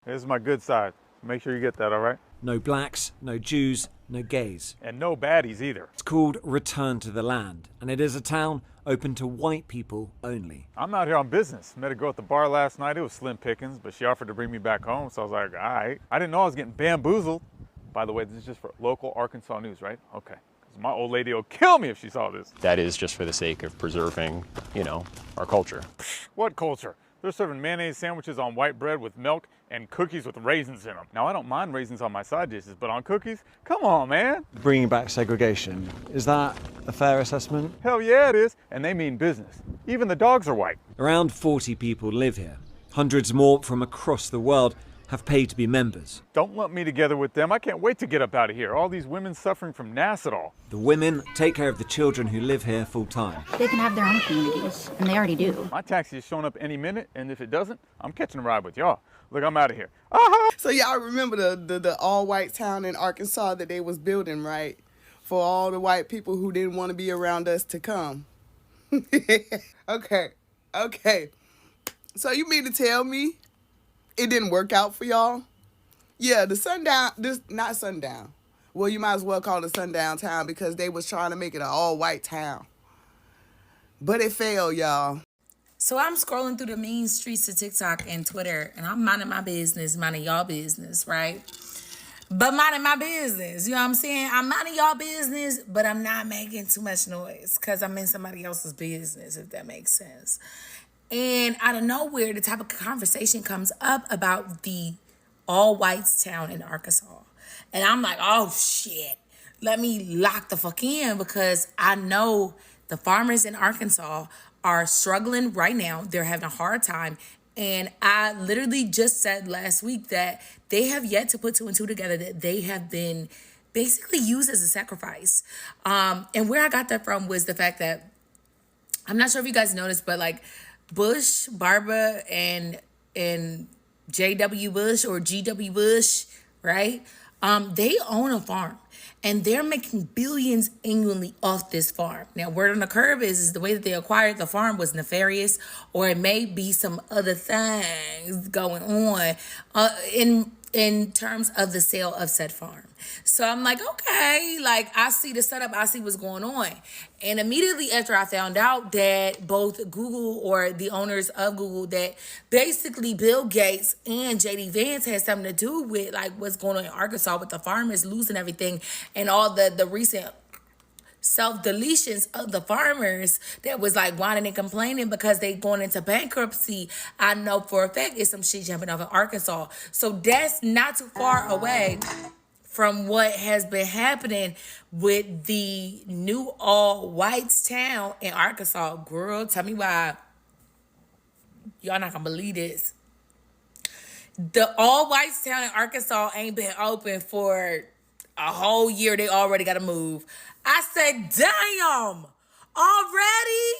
This is my good side. Make sure you get that, all right? No blacks, no Jews, no gays. And no baddies either. It's called Return to the Land, and it is a town open to white people only. I'm out here on business. Met a girl at the bar last night. It was slim pickings, but she offered to bring me back home, so I was like, all right. I didn't know I was getting bamboozled. By the way, this is just for local Arkansas news, right? Okay. Because my old lady will kill me if she saw this. That is just for the sake of preserving, our culture. What culture? They're serving mayonnaise sandwiches on white bread with milk and cookies with raisins in them. Now, I don't mind raisins on my side dishes, but on cookies? Come on, man. Bringing back segregation, is that a fair assessment? Hell yeah, it is. And they mean business. Even the dogs are white. Around 40 people live here. Hundreds more from across the world have paid to be members. Don't lump me together with them. I can't wait to get up out of here. All these women suffering from Nassau. The women take care of the children who live here full time. They can have their own communities, and they already do. My taxi is showing up any minute, and if it doesn't, I'm catching a ride with y'all. Look, I'm out of here. So y'all remember the all-white town in Arkansas that they was building, right? For all the white people who didn't want to be around us to come. Okay. So you mean to tell me it didn't work out for y'all? Yeah, not sundown. Well, you might as well call it a sundown town because they was trying to make it an all-white town. But it failed, y'all. So I'm scrolling through the mean streets of TikTok and Twitter, and I'm minding my business, minding y'all business, right? But minding my business, you know what I'm saying? I'm minding y'all business, but I'm not making too much noise because I'm in somebody else's business, if that makes sense. And out of nowhere, the type of conversation comes up about the all-whites town in Arkansas. And I'm like, oh, shit. Let me lock the fuck in because I know the farmers in Arkansas are struggling right now. They're having a hard time. And I literally just said last week that they have yet to put two and two together, that they have been basically used as a sacrifice. And where I got that from was the fact that, I'm not sure if you guys noticed, but like Bush, Barbara, and J.W. Bush or G.W. Bush, right? They own a farm. And they're making billions annually off this farm. Now, word on the curb is the way that they acquired the farm was nefarious, or it may be some other things going on in terms of the sale of said farm. So I'm like, okay, like I see the setup, I see what's going on. And immediately after I found out that both Google or the owners of Google, that basically Bill Gates and JD Vance had something to do with like what's going on in Arkansas with the farmers losing everything and all the recent self-deletions of the farmers that was like whining and complaining because they going into bankruptcy. I know for a fact it's some shit jumping off in Arkansas. So that's not too far away from what has been happening with the new all-whites town in Arkansas. Girl, tell me why. Y'all not gonna believe this. The all-whites town in Arkansas ain't been open for a whole year. They already gotta move. I said, damn, already?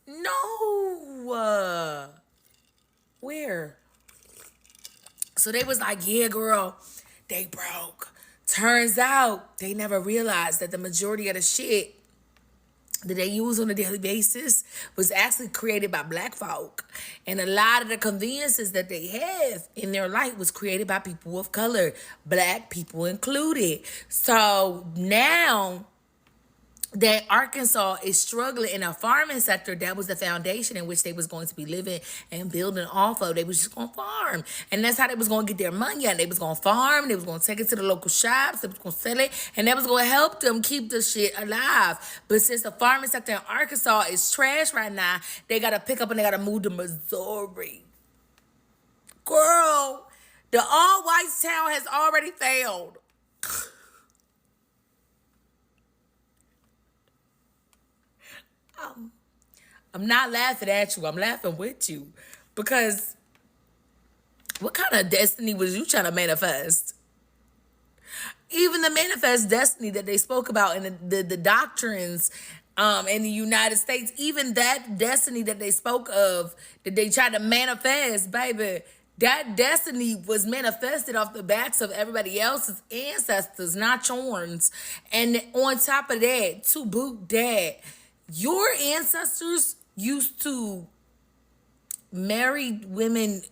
No. Where? So they was like, yeah, girl, they broke. Turns out they never realized that the majority of the shit that they use on a daily basis was actually created by black folk. And a lot of the conveniences that they have in their life was created by people of color, black people included. So now that Arkansas is struggling in a farming sector, that was the foundation in which they was going to be living and building off of. They was just going to farm. And that's how they was going to get their money. And they was going to farm. They was going to take it to the local shops. They was going to sell it. And that was going to help them keep the shit alive. But since the farming sector in Arkansas is trash right now, they got to pick up and they got to move to Missouri. Girl, the all-whites town has already failed. I'm not laughing at you. I'm laughing with you. Because what kind of destiny was you trying to manifest? Even the manifest destiny that they spoke about in the doctrines in the United States, even that destiny that they spoke of, that they tried to manifest, baby, that destiny was manifested off the backs of everybody else's ancestors, not yours. And on top of that, to boot that, your ancestors used to married women,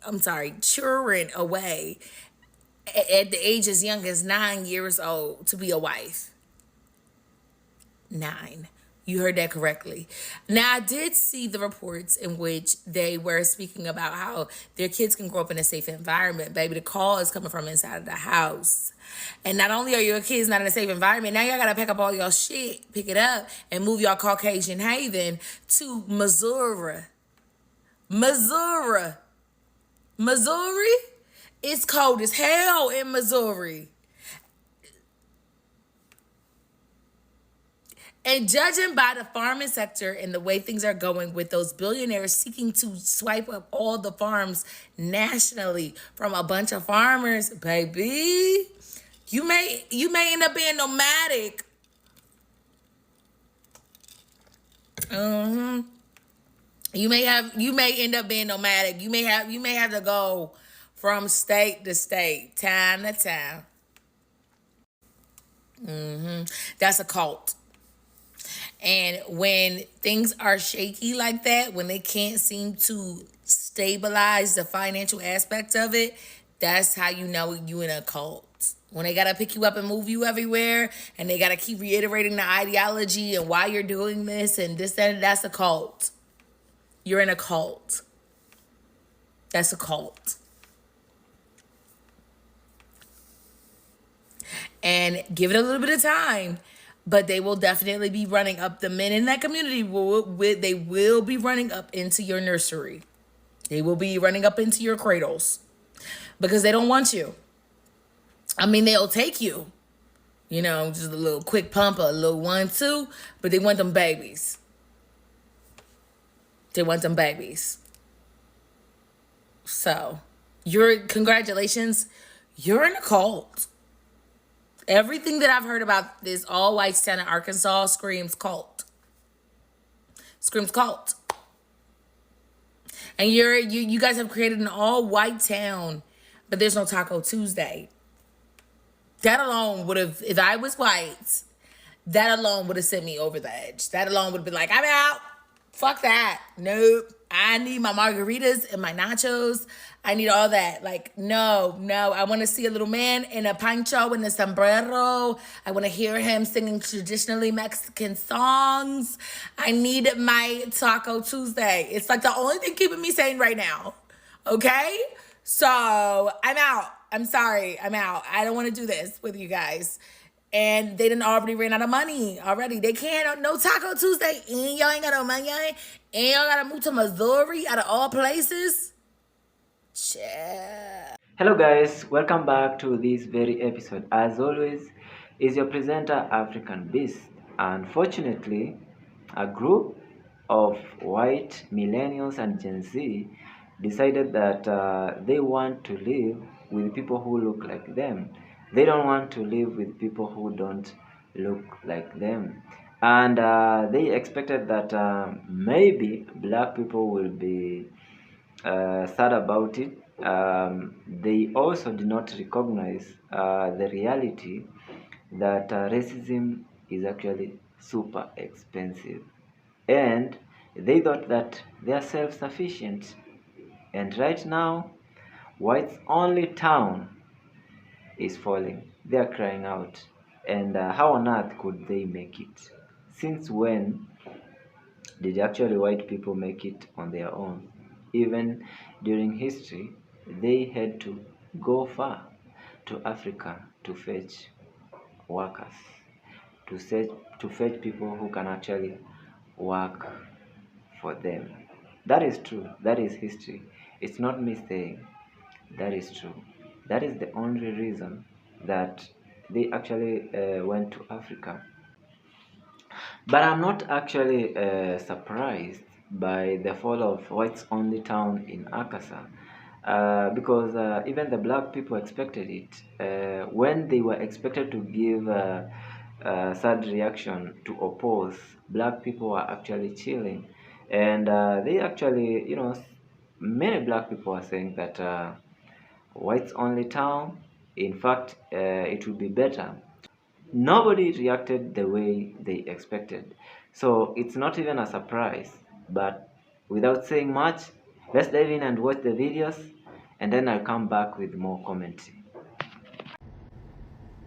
children away at the age as young as 9 years old to be a wife. 9. You heard that correctly. Now, I did see the reports in which they were speaking about how their kids can grow up in a safe environment. Baby, the call is coming from inside of the house. And not only are your kids not in a safe environment, now y'all got to pack up all your shit, pick it up, and move y'all Caucasian haven to Missouri. Missouri. It's cold as hell in Missouri. And judging by the farming sector and the way things are going with those billionaires seeking to swipe up all the farms nationally from a bunch of farmers, baby, you may end up being nomadic. You may end up being nomadic. You may have to go from state to state, town to town. That's a cult. And when things are shaky like that, when they can't seem to stabilize the financial aspect of it, that's how you know you in a cult. When they gotta pick you up and move you everywhere, and they gotta keep reiterating the ideology and why you're doing this and this, that, and that's a cult. You're in a cult. That's a cult. And give it a little bit of time. But they will definitely be running up. The men in that community they will be running up into your nursery. They will be running up into your cradles because they don't want you. I mean, they'll take you, just a little quick pump, a little 1-2, but they want them babies. They want them babies. So, congratulations, you're in a cult. Everything that I've heard about this all-white town in Arkansas screams cult. Screams cult. And you guys have created an all-white town, but there's no Taco Tuesday. That alone would have, if I was white, that alone would have sent me over the edge. That alone would have been like, I'm out. Fuck that. Nope. I need my margaritas and my nachos. I need all that. Like, no. I want to see a little man in a poncho and a sombrero. I want to hear him singing traditionally Mexican songs. I need my Taco Tuesday. It's like the only thing keeping me sane right now. Okay? So, I'm out. I'm sorry. I'm out. I don't want to do this with you guys. And they done already ran out of money already. They can't, no Taco Tuesday. And y'all ain't got no money. And y'all got to move to Missouri out of all places. Yeah. Hello guys, welcome back to this very episode. As always, is your presenter African Beast. Unfortunately, a group of white millennials and Gen Z decided that they want to live with people who look like them. They don't want to live with people who don't look like them. And they expected that maybe black people will be sad about it. They also did not recognize the reality that racism is actually super expensive. And they thought that they are self-sufficient. And right now, white's only town is falling. They are crying out. And how on earth could they make it? Since when did actually white people make it on their own? Even during history, they had to go far to Africa to fetch workers, to fetch people who can actually work for them. That is true. That is history. It's not me saying. That is true. That is the only reason that they actually went to Africa. But I'm not actually surprised by the fall of whites only town in Arkansas because even the black people expected it. When they were expected to give sad reaction to oppose, black people were actually chilling. And they actually, many black people are saying that whites only town, in fact, it would be better. Nobody reacted the way they expected. So it's not even a surprise. But without saying much, Let's dive in and watch the videos, and then I'll come back with more commentary.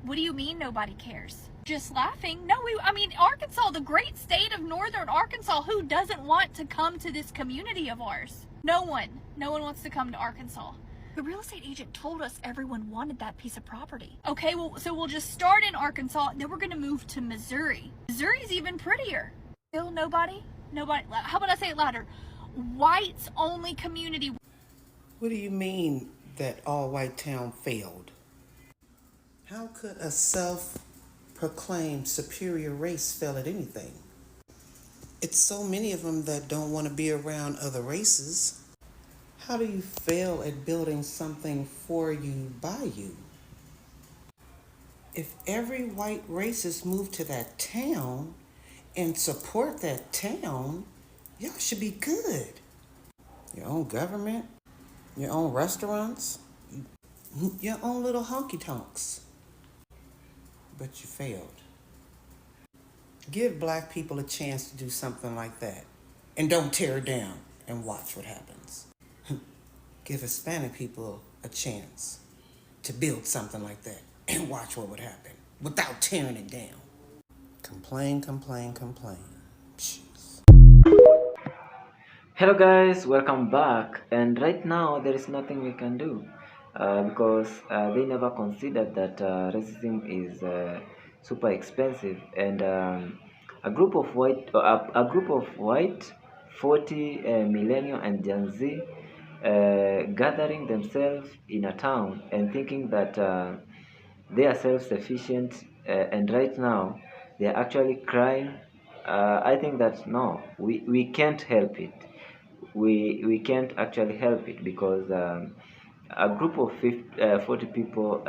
What do you mean nobody cares? Just laughing? No, I mean, Arkansas, the great state of northern Arkansas, who doesn't want to come to this community of ours? No one. No one wants to come to Arkansas. The real estate agent told us everyone wanted that piece of property. Okay, well, so we'll just start in Arkansas, then we're going to move to Missouri. Missouri's even prettier. Still nobody? Nobody. How about I say it louder? Whites only community. What do you mean that all-white town failed? How could a self-proclaimed superior race fail at anything? It's so many of them that don't want to be around other races. How do you fail at building something for you, by you? If every white racist moved to that town and support that town, y'all should be good. Your own government, your own restaurants, your own little honky-tonks. But you failed. Give black people a chance to do something like that. And don't tear it down and watch what happens. Give Hispanic people a chance to build something like that and watch what would happen without tearing it down. Complain, complain, complain. Jeez. Hello guys, welcome back. And right now there is nothing we can do because they never considered that racism is super expensive, and a group of white 40 millennial and Gen Z gathering themselves in a town and thinking that they are self-sufficient, and right now they are actually crying. I think that no, we can't help it. We can't actually help it because a group of 40 people,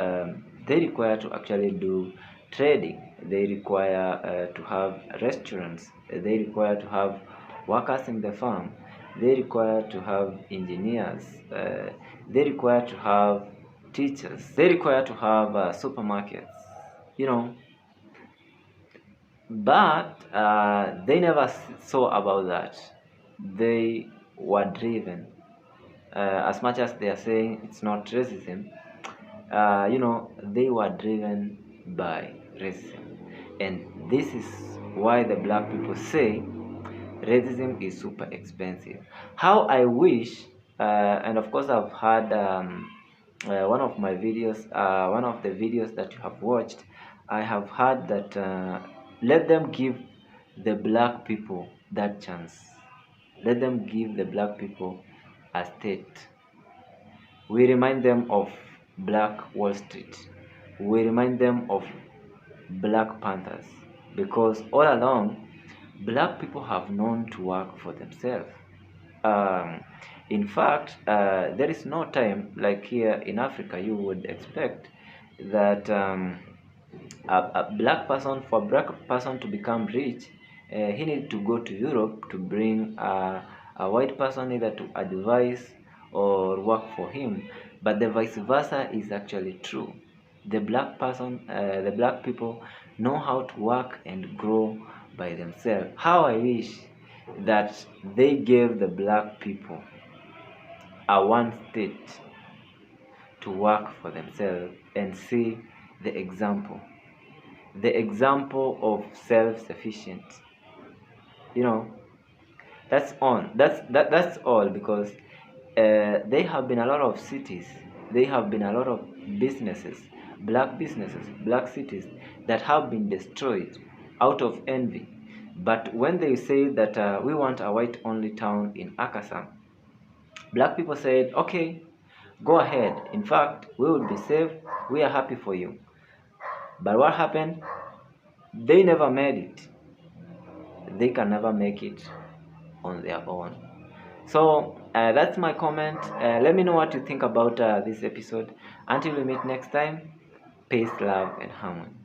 they require to actually do trading. They require to have restaurants. They require to have workers in the farm. They require to have engineers. They require to have teachers. They require to have supermarkets. You know. But they never saw about that. They were driven. As much as they are saying it's not racism, you know, they were driven by racism. And this is why the black people say racism is super expensive. How I wish, and of course I've had one of the videos that you have watched, I have heard that let them give the black people that chance. Let them give the black people a state. We remind them of Black Wall Street. We remind them of Black Panthers, because all along black people have known to work for themselves. In fact, there is no time like here in Africa you would expect that a black person, for a black person to become rich, he needs to go to Europe to bring a white person either to advise or work for him. But the vice versa is actually true. The black people know how to work and grow by themselves. How I wish that they gave the black people a one state to work for themselves and see the example of self-sufficient. You know, that's all, because there have been a lot of cities, there have been a lot of businesses, black cities that have been destroyed out of envy. But when they say that we want a white only town in Arkansas, black people said, okay, go ahead. In fact, we will be safe. We are happy for you. But what happened? They never made it. They can never make it on their own. So that's my comment. Let me know what you think about this episode. Until we meet next time, peace, love, and harmony.